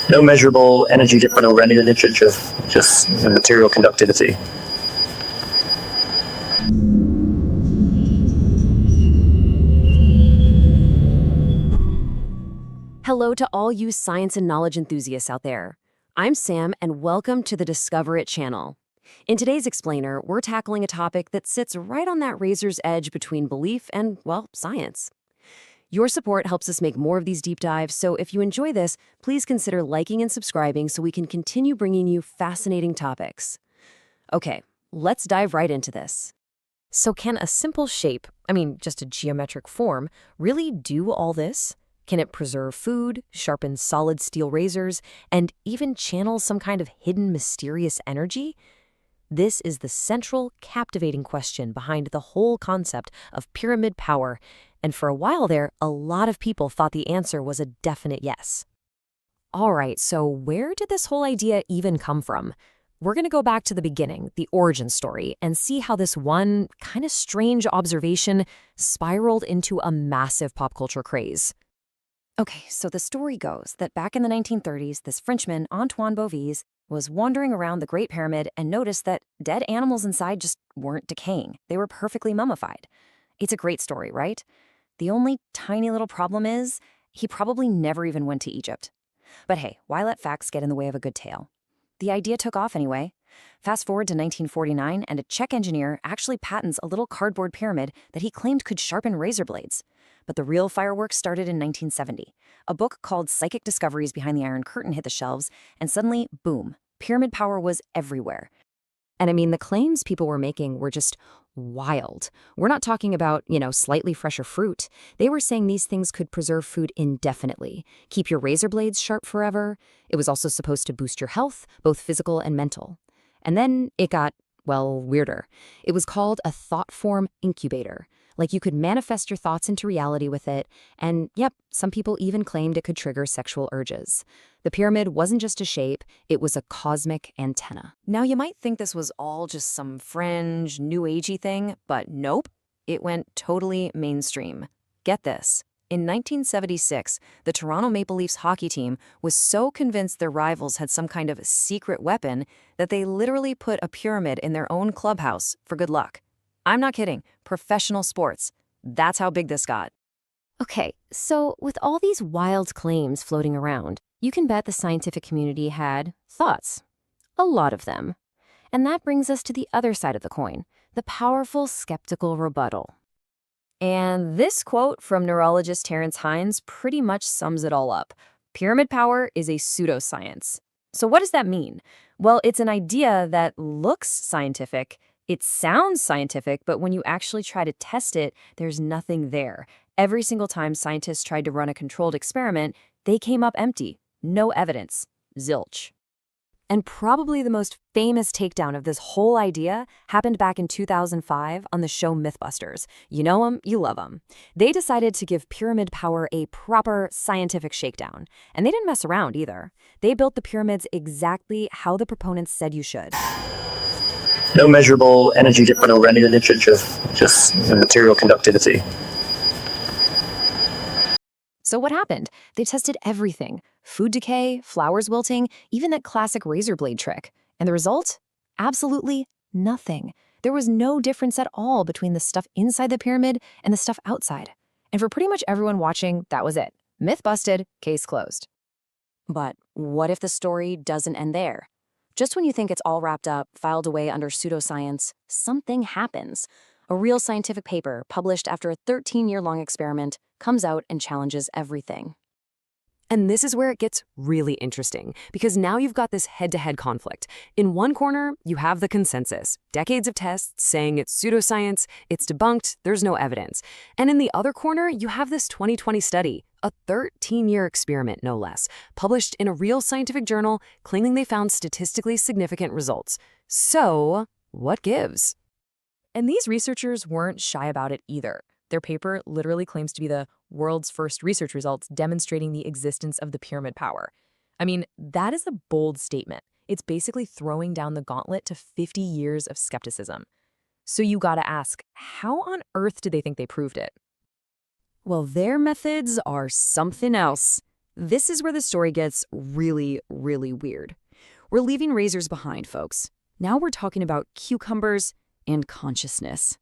No measurable energy difference over any literature, just material conductivity. Hello to all you science and knowledge enthusiasts out there. I'm Sam, and welcome to the Discover It channel. In today's explainer, we're tackling a topic that sits right on that razor's edge between belief and, well, science. Your support helps us make more of these deep dives, so if you enjoy this, please consider liking and subscribing so we can continue bringing you fascinating topics. Okay, let's dive right into this. So can a simple shape, just a geometric form, really do all this? Can it preserve food, sharpen solid steel razors, and even channel some kind of hidden mysterious energy? This is the central, captivating question behind the whole concept of pyramid power, and for a while there, a lot of people thought the answer was a definite yes. All right, so where did this whole idea even come from? We're going to go back to the beginning, the origin story, and see how this one kind of strange observation spiraled into a massive pop culture craze. Okay, so the story goes that back in the 1930s, this Frenchman, Antoine Bovis, was wandering around the Great Pyramid and noticed that dead animals inside just weren't decaying. They were perfectly mummified. It's a great story, right? The only tiny little problem is he probably never even went to Egypt. But hey, why let facts get in the way of a good tale? The idea took off anyway. Fast forward to 1949, and a Czech engineer actually patents a little cardboard pyramid that he claimed could sharpen razor blades. But the real fireworks started in 1970. A book called Psychic Discoveries Behind the Iron Curtain hit the shelves, and suddenly, boom, pyramid power was everywhere. And the claims people were making were just wild. We're not talking about, slightly fresher fruit. They were saying these things could preserve food indefinitely, keep your razor blades sharp forever. It was also supposed to boost your health, both physical and mental. And then it got, well, weirder. It was called a thought form incubator. Like you could manifest your thoughts into reality with it, and yep, some people even claimed it could trigger sexual urges. The pyramid wasn't just a shape, it was a cosmic antenna. Now you might think this was all just some fringe, new agey thing, but nope, it went totally mainstream. Get this. In 1976, the Toronto Maple Leafs hockey team was so convinced their rivals had some kind of secret weapon that they literally put a pyramid in their own clubhouse for good luck. I'm not kidding. Professional sports. That's how big this got. Okay, so with all these wild claims floating around, you can bet the scientific community had thoughts. A lot of them. And that brings us to the other side of the coin, the powerful skeptical rebuttal. And this quote from neurologist Terence Hines pretty much sums it all up. Pyramid power is a pseudoscience. So what does that mean? Well, it's an idea that looks scientific. It sounds scientific, but when you actually try to test it, there's nothing there. Every single time scientists tried to run a controlled experiment, they came up empty. No evidence. Zilch. And probably the most famous takedown of this whole idea happened back in 2005 on the show Mythbusters. You know them, you love them. They decided to give pyramid power a proper scientific shakedown. And they didn't mess around either. They built the pyramids exactly how the proponents said you should. No measurable energy difference over any literature, just material conductivity. So what happened? They tested everything. Food decay, flowers wilting, even that classic razor blade trick. And the result? Absolutely nothing. There was no difference at all between the stuff inside the pyramid and the stuff outside. And for pretty much everyone watching, that was it. Myth busted, case closed. But what if the story doesn't end there? Just when you think it's all wrapped up, filed away under pseudoscience, something happens. A real scientific paper, published after a 13-year-long experiment, comes out and challenges everything. And this is where it gets really interesting, because now you've got this head-to-head conflict. In one corner, you have the consensus, decades of tests saying it's pseudoscience, it's debunked, there's no evidence. And in the other corner, you have this 2020 study, a 13-year experiment, no less, published in a real scientific journal claiming they found statistically significant results. So, what gives? And these researchers weren't shy about it either. Their paper literally claims to be the world's first research results demonstrating the existence of the pyramid power. That is a bold statement. It's basically throwing down the gauntlet to 50 years of skepticism. So you gotta ask, how on earth did they think they proved it? Well, their methods are something else. This is where the story gets really, really weird. We're leaving razors behind, folks. Now we're talking about cucumbers and consciousness.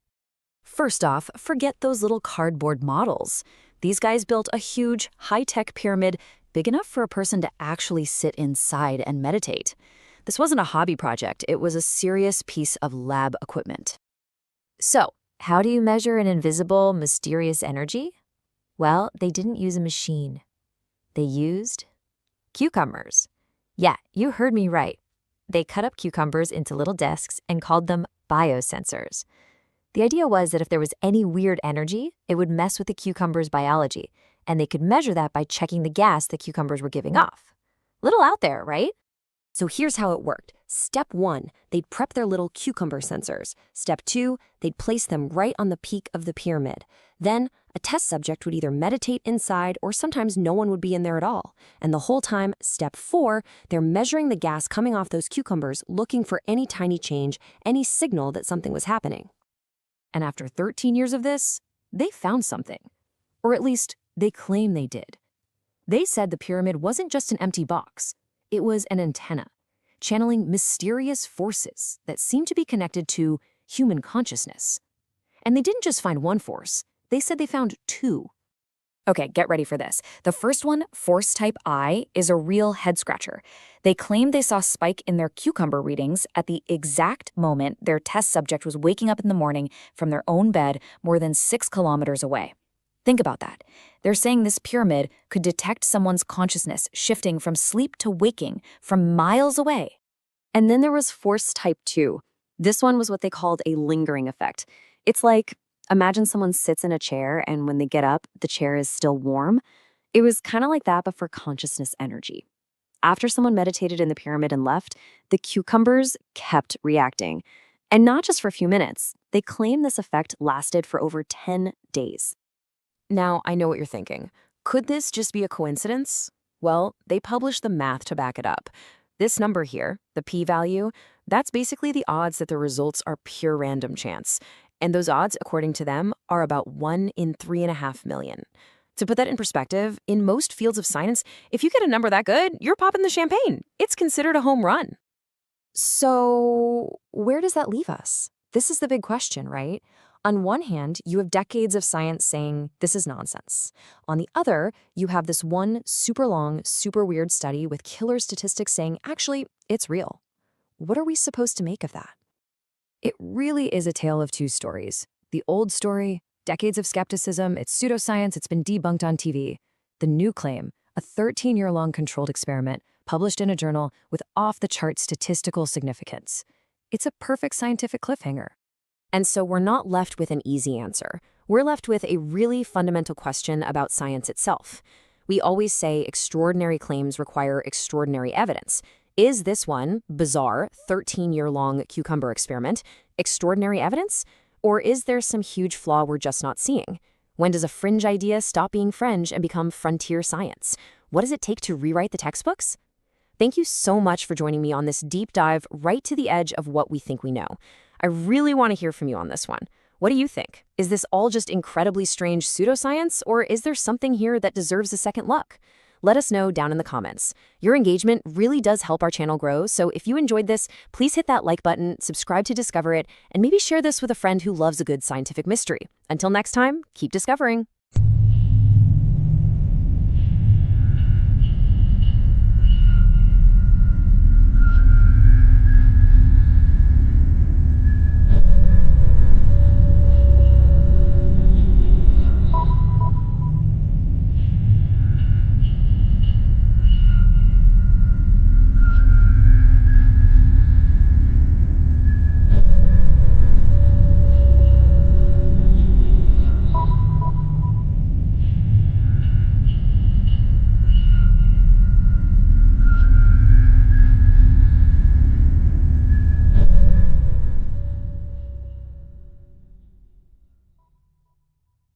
First off, forget those little cardboard models. These guys built a huge, high-tech pyramid big enough for a person to actually sit inside and meditate. This wasn't a hobby project. It was a serious piece of lab equipment. So, how do you measure an invisible, mysterious energy? Well, they didn't use a machine. They used cucumbers. Yeah, you heard me right. They cut up cucumbers into little discs and called them biosensors. The idea was that if there was any weird energy, it would mess with the cucumber's biology, and they could measure that by checking the gas the cucumbers were giving off. Little out there, right? So here's how it worked. Step 1, they'd prep their little cucumber sensors. Step 2, they'd place them right on the peak of the pyramid. Then, a test subject would either meditate inside or sometimes no one would be in there at all. And the whole time, step 4, they're measuring the gas coming off those cucumbers, looking for any tiny change, any signal that something was happening. And after 13 years of this, they found something. Or at least, they claim they did. They said the pyramid wasn't just an empty box. It was an antenna, channeling mysterious forces that seemed to be connected to human consciousness. And they didn't just find one force. They said they found 2. Okay, get ready for this. The first one, force type I, is a real head-scratcher. They claimed they saw a spike in their cucumber readings at the exact moment their test subject was waking up in the morning from their own bed more than 6 kilometers away. Think about that. They're saying this pyramid could detect someone's consciousness shifting from sleep to waking from miles away. And then there was force type 2. This one was what they called a lingering effect. It's like, imagine someone sits in a chair and when they get up, the chair is still warm. It was kind of like that, but for consciousness energy. After someone meditated in the pyramid and left, the cucumbers kept reacting. And not just for a few minutes. They claim this effect lasted for over 10 days. Now, I know what you're thinking. Could this just be a coincidence? Well, they published the math to back it up. This number here, the p-value, that's basically the odds that the results are pure random chance. And those odds, according to them, are about 1 in 3.5 million. To put that in perspective, in most fields of science, if you get a number that good, you're popping the champagne. It's considered a home run. So, where does that leave us? This is the big question, right? On one hand, you have decades of science saying this is nonsense. On the other, you have this one super long, super weird study with killer statistics saying, actually, it's real. What are we supposed to make of that? It really is a tale of two stories. The old story, decades of skepticism, it's pseudoscience, it's been debunked on TV. The new claim, a 13-year-long controlled experiment published in a journal with off-the-chart statistical significance. It's a perfect scientific cliffhanger. And so we're not left with an easy answer. We're left with a really fundamental question about science itself. We always say extraordinary claims require extraordinary evidence. Is this one, bizarre, 13-year-long cucumber experiment, extraordinary evidence? Or is there some huge flaw we're just not seeing? When does a fringe idea stop being fringe and become frontier science? What does it take to rewrite the textbooks? Thank you so much for joining me on this deep dive right to the edge of what we think we know. I really want to hear from you on this one. What do you think? Is this all just incredibly strange pseudoscience, or is there something here that deserves a second look? Let us know down in the comments. Your engagement really does help our channel grow, so if you enjoyed this, please hit that like button, subscribe to discover it, and maybe share this with a friend who loves a good scientific mystery. Until next time, keep discovering.